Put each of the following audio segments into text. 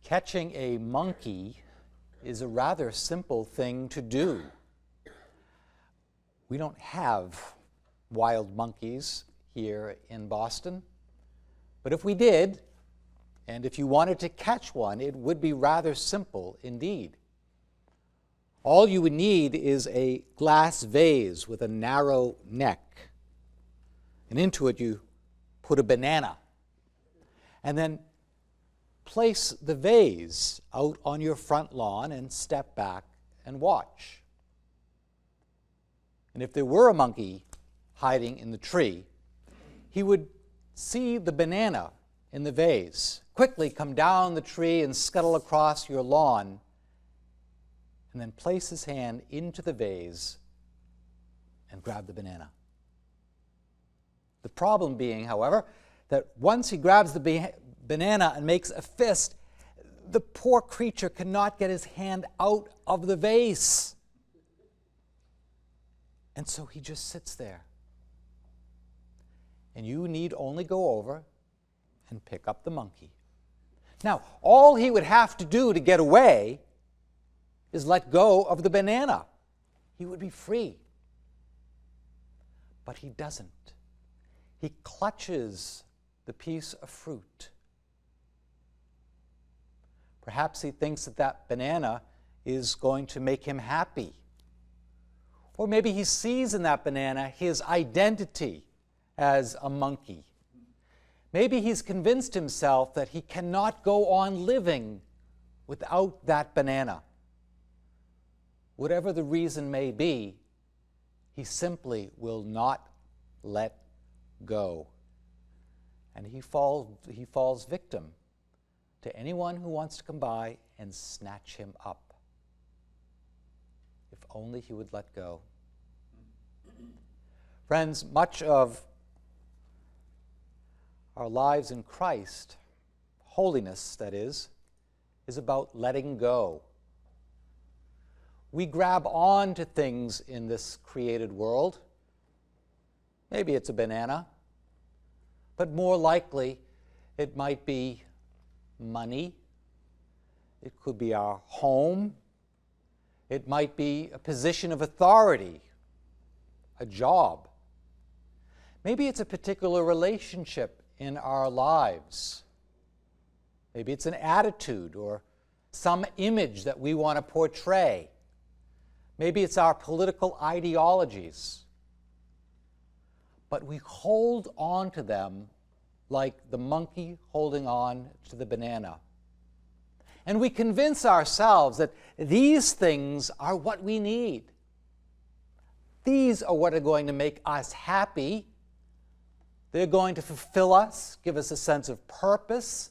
Catching a monkey is a rather simple thing to do. We don't have wild monkeys here in Boston, but if we did, and if you wanted to catch one, it would be rather simple indeed. All you would need is a glass vase with a narrow neck, and into it you put a banana, and then place the vase out on your front lawn and step back and watch. And if there were a monkey hiding in the tree, he would see the banana in the vase, quickly come down the tree and scuttle across your lawn, and then place his hand into the vase and grab the banana. The problem being, however, that once he grabs the banana and makes a fist, the poor creature cannot get his hand out of the vase. And so he just sits there. And you need only go over and pick up the monkey. Now, all he would have to do to get away is let go of the banana. He would be free. But he doesn't. He clutches the piece of fruit. Perhaps he thinks that that banana is going to make him happy. Or maybe he sees in that banana his identity as a monkey. Maybe he's convinced himself that he cannot go on living without that banana. Whatever the reason may be, he simply will not let go. And he falls victim to anyone who wants to come by and snatch him up. If only he would let go. Friends, much of our lives in Christ, holiness that is about letting go. We grab on to things in this created world. Maybe it's a banana, but more likely it might be money. It could be our home. It might be a position of authority, a job. Maybe it's a particular relationship in our lives. Maybe it's an attitude or some image that we want to portray. Maybe it's our political ideologies. But we hold on to them like the monkey holding on to the banana. And we convince ourselves that these things are what we need. These are what are going to make us happy. They're going to fulfill us, give us a sense of purpose,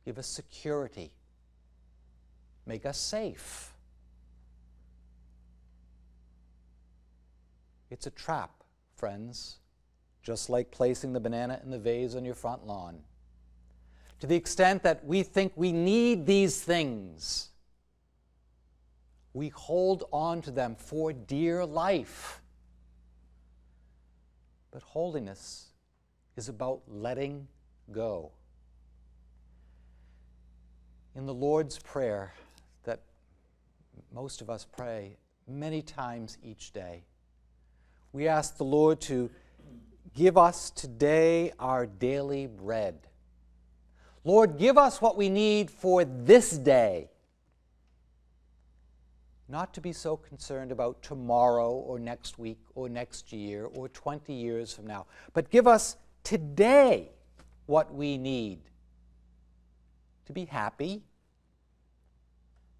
give us security, make us safe. It's a trap, friends, just like placing the banana in the vase on your front lawn. To the extent that we think we need these things, we hold on to them for dear life. But holiness is about letting go. In the Lord's Prayer that most of us pray many times each day, we ask the Lord to give us today our daily bread. Lord, give us what we need for this day. Not to be so concerned about tomorrow or next week or next year or 20 years from now, but give us today what we need to be happy,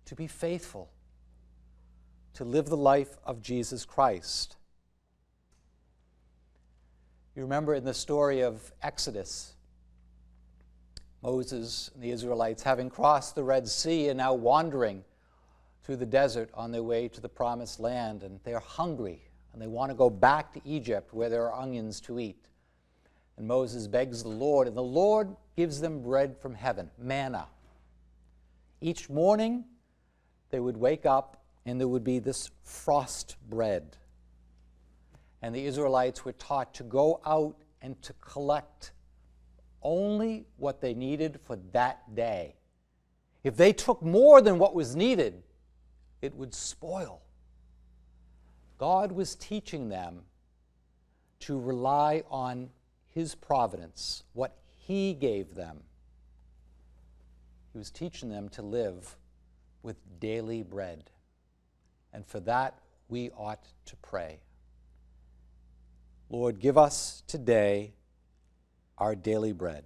to be faithful, to live the life of Jesus Christ. You remember in the story of Exodus, Moses and the Israelites, having crossed the Red Sea and now wandering through the desert on their way to the Promised Land, and they're hungry and they want to go back to Egypt where there are onions to eat. And Moses begs the Lord, and the Lord gives them bread from heaven, manna. Each morning they would wake up and there would be this frost bread. And the Israelites were taught to go out and to collect only what they needed for that day. If they took more than what was needed, it would spoil. God was teaching them to rely on His providence, what He gave them. He was teaching them to live with daily bread. And for that, we ought to pray. Lord, give us today our daily bread.